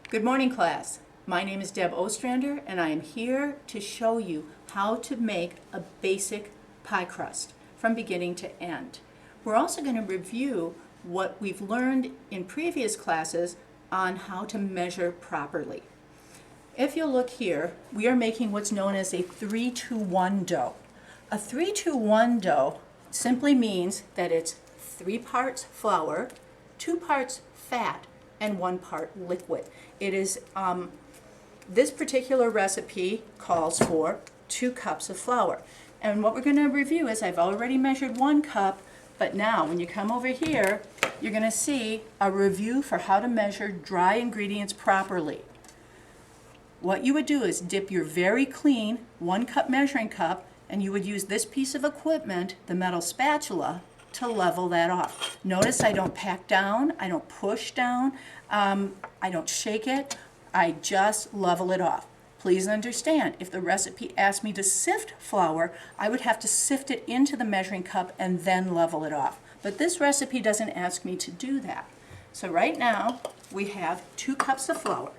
Good morning, class. My name is Deb Ostrander, and I am here to show you how to make a basic pie crust from beginning to end. We're also going to review what we've learned in previous classes on how to measure properly. If you'll look here, we are making what's known as a 3-to-1 dough. A 3-to-1 dough simply means that it's 3 parts flour, 2 parts fat, and 1 part liquid. It is, this particular recipe calls for 2 cups of flour. And what we're going to review is I've already measured 1 cup, but now when you come over here, you're going to see a review for how to measure dry ingredients properly. What you would do is dip your very clean 1 cup measuring cup, and you would use this piece of equipment, the metal spatula, to level that off. Notice I don't pack down, I don't push down, I don't shake it, I just level it off. Please understand, if the recipe asked me to sift flour, I would have to sift it into the measuring cup and then level it off. But this recipe doesn't ask me to do that. So right now, we have 2 cups of flour.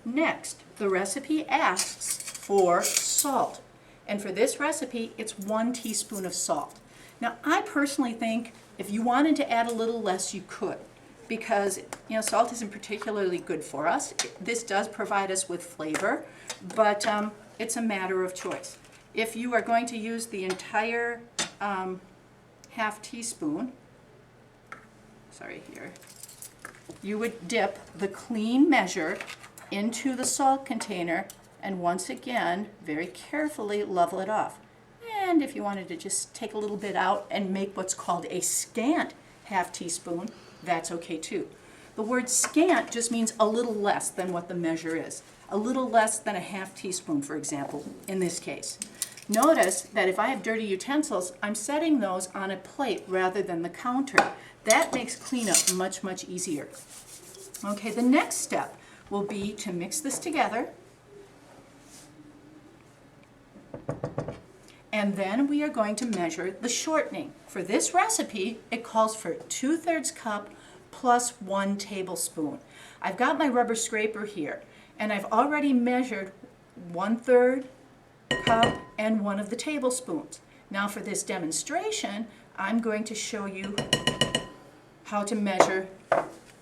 Next, the recipe asks for salt. And for this recipe, it's 1 teaspoon of salt. Now, I personally think if you wanted to add a little less, you could, because salt isn't particularly good for us. This does provide us with flavor, but it's a matter of choice. If you are going to use the entire half teaspoon, you would dip the clean measure into the salt container and once again, very carefully level it off. And if you wanted to just take a little bit out and make what's called a scant half teaspoon, that's okay too. The word scant just means a little less than what the measure is. A little less than a half teaspoon, for example, in this case. Notice that if I have dirty utensils, I'm setting those on a plate rather than the counter. That makes cleanup much, much easier. Okay, the next step will be to mix this together. And then we are going to measure the shortening. For this recipe, it calls for 2/3 cup plus 1 tablespoon. I've got my rubber scraper here, and I've already measured 1/3 cup and 1 of the tablespoons. Now for this demonstration, I'm going to show you how to measure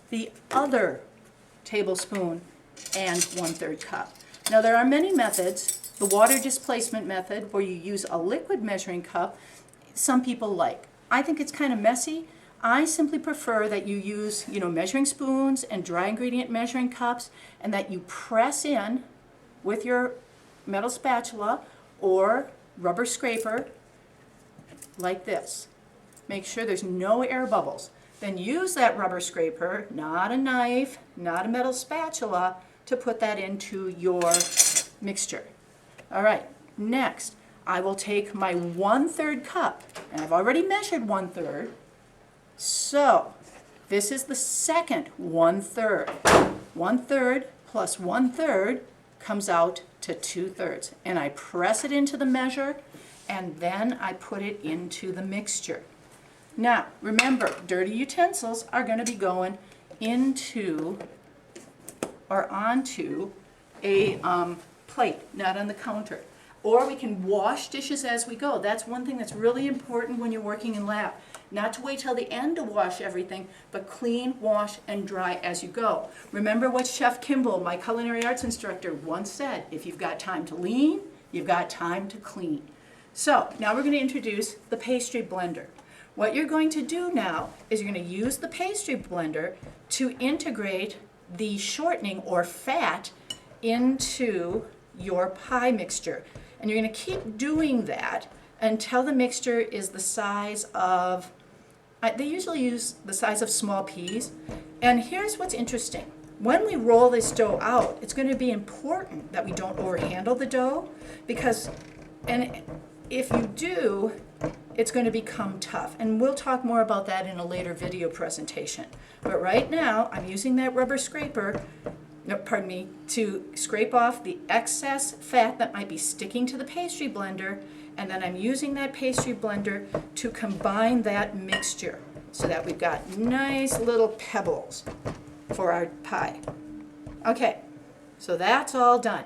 the other tablespoon and 1/3 cup. Now there are many methods. The water displacement method, where you use a liquid measuring cup, some people like. I think it's kind of messy. I simply prefer that you use, measuring spoons and dry ingredient measuring cups, and that you press in with your metal spatula or rubber scraper like this. Make sure there's no air bubbles. Then use that rubber scraper, not a knife, not a metal spatula, to put that into your mixture. All right, next, I will take my 1/3 cup, and I've already measured 1/3. So, this is the second 1/3. 1/3 plus 1/3 comes out to 2/3. And I press it into the measure, and then I put it into the mixture. Now, remember, dirty utensils are going to be going into or onto a plate, not on the counter. Or we can wash dishes as we go. That's one thing that's really important when you're working in lab. Not to wait till the end to wash everything, but clean, wash, and dry as you go. Remember what Chef Kimball, my culinary arts instructor, once said, if you've got time to lean, you've got time to clean. So now we're going to introduce the pastry blender. What you're going to do now is you're going to use the pastry blender to integrate the shortening or fat into your pie mixture. And you're going to keep doing that until the mixture is the size of, they usually use the size of small peas. And here's what's interesting. When we roll this dough out, it's going to be important that we don't overhandle the dough, because, and if you do, it's going to become tough. And we'll talk more about that in a later video presentation. But right now, I'm using that rubber scraper to scrape off the excess fat that might be sticking to the pastry blender, and then I'm using that pastry blender to combine that mixture so that we've got nice little pebbles. for our pie. Okay, so that's all done.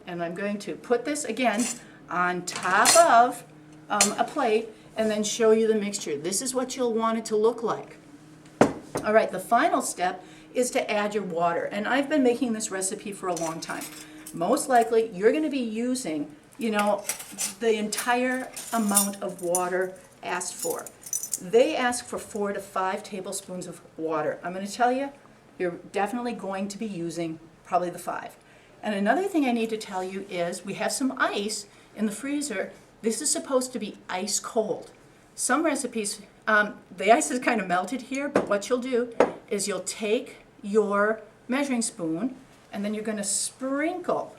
And I'm going to put this again on top of a plate and then show you the mixture. This is what you'll want it to look like. All right, the final step is to add your water. And I've been making this recipe for a long time. Most likely, you're going to be using, you know, the entire amount of water asked for. They ask for 4 to 5 tablespoons of water. I'm going to tell you, you're definitely going to be using probably the 5. And another thing I need to tell you is we have some ice in the freezer. This is supposed to be ice cold. Some recipes, the ice is kind of melted here, but what you'll do is you'll take your measuring spoon and then you're going to sprinkle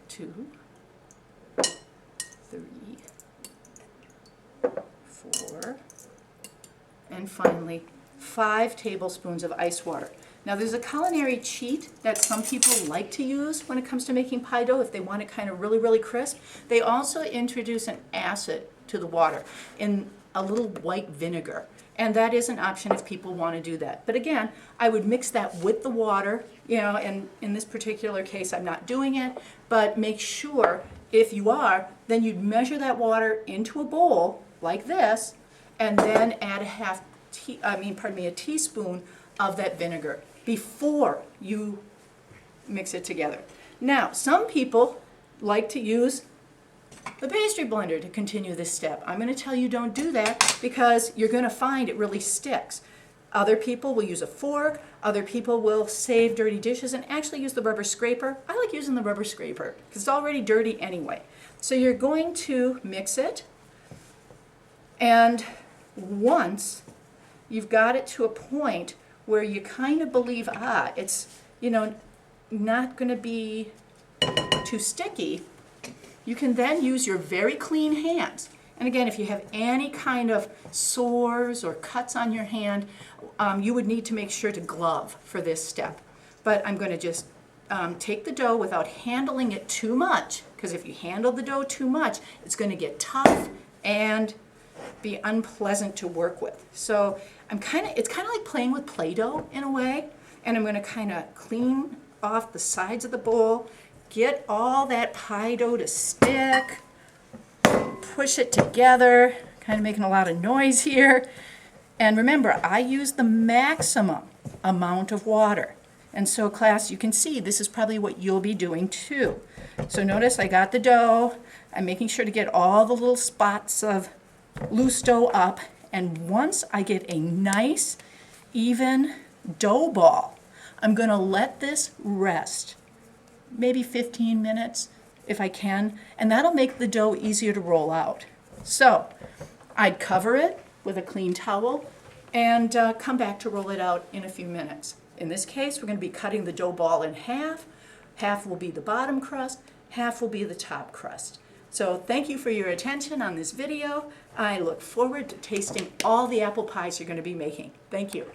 2, 3, 4, and finally 5 tablespoons of ice water. Now there's a culinary cheat that some people like to use when it comes to making pie dough if they want it kind of really, really crisp. They also introduce an acid to the water in a little white vinegar. And that is an option if people want to do that. But again, I would mix that with the water, you know, and in this particular case I'm not doing it, but make sure if you are, then you'd measure that water into a bowl like this and then add a teaspoon of that vinegar before you mix it together. Now, some people like to use the pastry blender to continue this step. I'm going to tell you don't do that because you're going to find it really sticks. Other people will use a fork, other people will save dirty dishes and actually use the rubber scraper. I like using the rubber scraper because it's already dirty anyway. So you're going to mix it, and once you've got it to a point where you kind of believe, it's, you know, not going to be too sticky, you can then use your very clean hands. And again, if you have any kind of sores or cuts on your hand, you would need to make sure to glove for this step. But I'm going to just take the dough without handling it too much, because if you handle the dough too much, it's going to get tough and be unpleasant to work with. So it's kind of like playing with Play-Doh in a way, and I'm going to kind of clean off the sides of the bowl, get all that pie dough to stick, push it together, kind of making a lot of noise here. And remember, I use the maximum amount of water. And so class, you can see this is probably what you'll be doing too. So notice I got the dough, I'm making sure to get all the little spots of loose dough up, and once I get a nice even dough ball, I'm going to let this rest maybe 15 minutes if I can, and that'll make the dough easier to roll out. So I'd cover it with a clean towel and come back to roll it out in a few minutes. In this case, we're going to be cutting the dough ball in half. Half will be the bottom crust, half will be the top crust. So thank you for your attention on this video. I look forward to tasting all the apple pies you're going to be making. Thank you.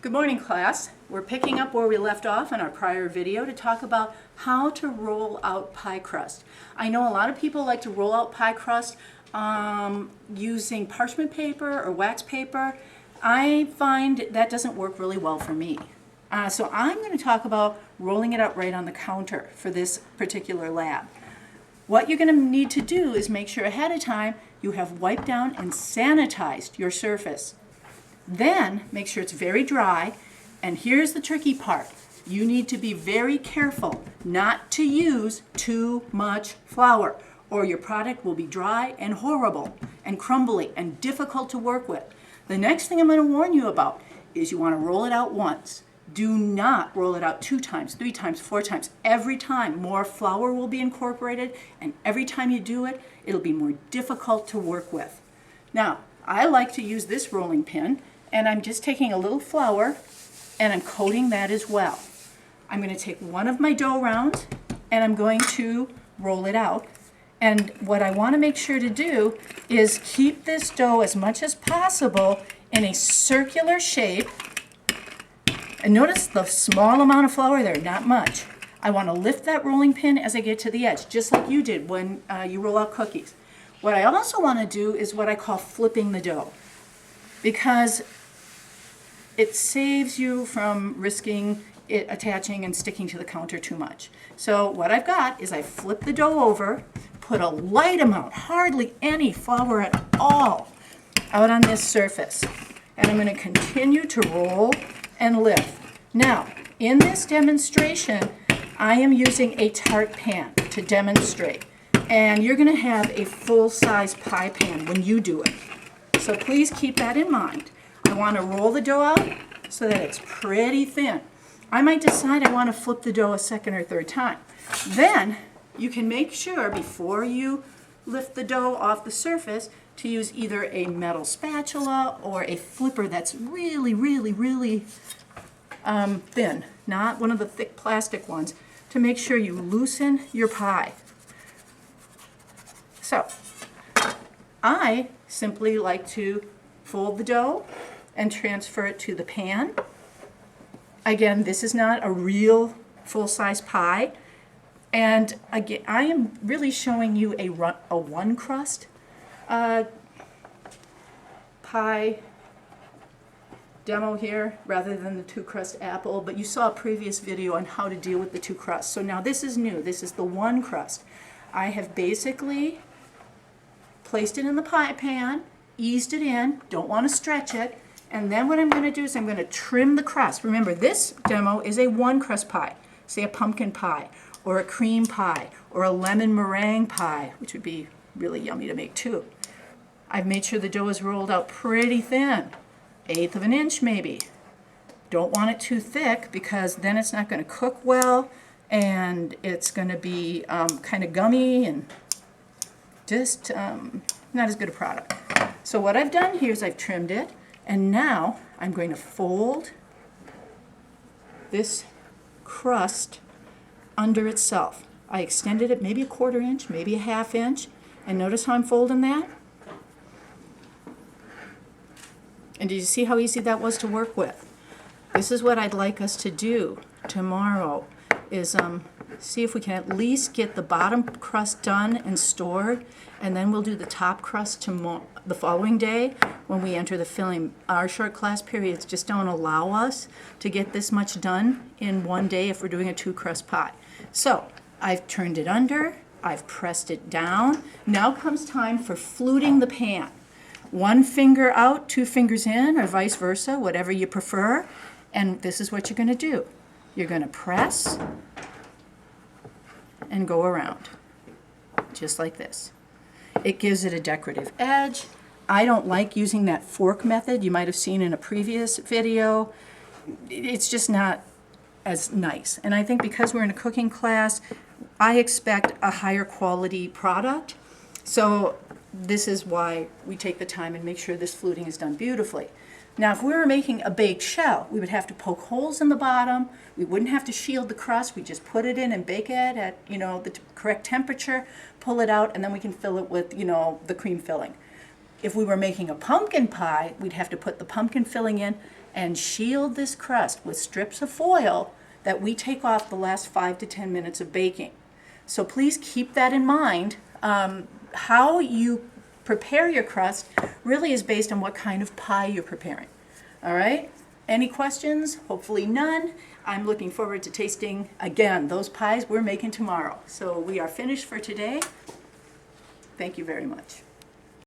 Good morning, class. We're picking up where we left off in our prior video to talk about how to roll out pie crust. I know a lot of people like to roll out pie crust using parchment paper or wax paper. I find that doesn't work really well for me. So I'm going to talk about rolling it out right on the counter for this particular lab. What you're going to need to do is make sure ahead of time you have wiped down and sanitized your surface. Then make sure it's very dry, and here's the tricky part. You need to be very careful not to use too much flour, or your product will be dry and horrible and crumbly and difficult to work with. The next thing I'm going to warn you about is you want to roll it out once. Do not roll it out 2 times, 3 times, 4 times. Every time more flour will be incorporated, and every time you do it, it'll be more difficult to work with. Now, I like to use this rolling pin, and I'm just taking a little flour and I'm coating that as well. I'm going to take one of my dough rounds and I'm going to roll it out. And what I want to make sure to do is keep this dough as much as possible in a circular shape. And notice the small amount of flour there, not much. I want to lift that rolling pin as I get to the edge, just like you did when you roll out cookies. What I also want to do is what I call flipping the dough. because it saves you from risking it attaching and sticking to the counter too much. So what I've got is I flip the dough over, put a light amount, hardly any flour at all, out on this surface. And I'm going to continue to roll and lift. Now, in this demonstration, I am using a tart pan to demonstrate. And you're going to have a full-size pie pan when you do it. So please keep that in mind. I want to roll the dough out so that it's pretty thin. I might decide I want to flip the dough a second or third time. Then you can make sure before you lift the dough off the surface to use either a metal spatula or a flipper that's really, really, really thin, not one of the thick plastic ones, to make sure you loosen your pie. So I simply like to fold the dough and transfer it to the pan. Again, this is not a real full-size pie. And again, I am really showing you a one crust pie demo here rather than the two crust apple, but you saw a previous video on how to deal with the two crusts. So now this is new. This is the one crust. I have basically placed it in the pie pan, eased it in, don't want to stretch it, and then what I'm going to do is I'm going to trim the crust. Remember, this demo is a one crust pie, say a pumpkin pie, or a cream pie, or a lemon meringue pie, which would be really yummy to make too. I've made sure the dough is rolled out pretty thin, 1/8 of an inch maybe. Don't want it too thick because then it's not going to cook well and it's going to be kind of gummy and just not as good a product. So what I've done here is I've trimmed it, and now I'm going to fold this crust under itself. I extended it maybe a 1/4 inch, maybe a 1/2 inch, and notice how I'm folding that? And did you see how easy that was to work with? This is what I'd like us to do tomorrow, is see if we can at least get the bottom crust done and stored, and then we'll do the top crust the following day when we enter the filling. Our short class periods just don't allow us to get this much done in one day if we're doing a two crust pie. So I've turned it under, I've pressed it down. Now comes time for fluting the pan. 1 finger out, 2 fingers in, or vice versa, whatever you prefer. And this is what you're going to do. You're going to press and go around, just like this. It gives it a decorative edge. I don't like using that fork method you might have seen in a previous video. It's just not as nice. And I think because we're in a cooking class, I expect a higher quality product. So this is why we take the time and make sure this fluting is done beautifully. Now, if we were making a baked shell, we would have to poke holes in the bottom. We wouldn't have to shield the crust. We just put it in and bake it at, the correct temperature, pull it out, and then we can fill it with, the cream filling. If we were making a pumpkin pie, we'd have to put the pumpkin filling in and shield this crust with strips of foil that we take off the last 5 to 10 minutes of baking. So please keep that in mind. How you prepare your crust really is based on what kind of pie you're preparing. All right? Any questions? Hopefully none. I'm looking forward to tasting, again, those pies we're making tomorrow. So we are finished for today. Thank you very much.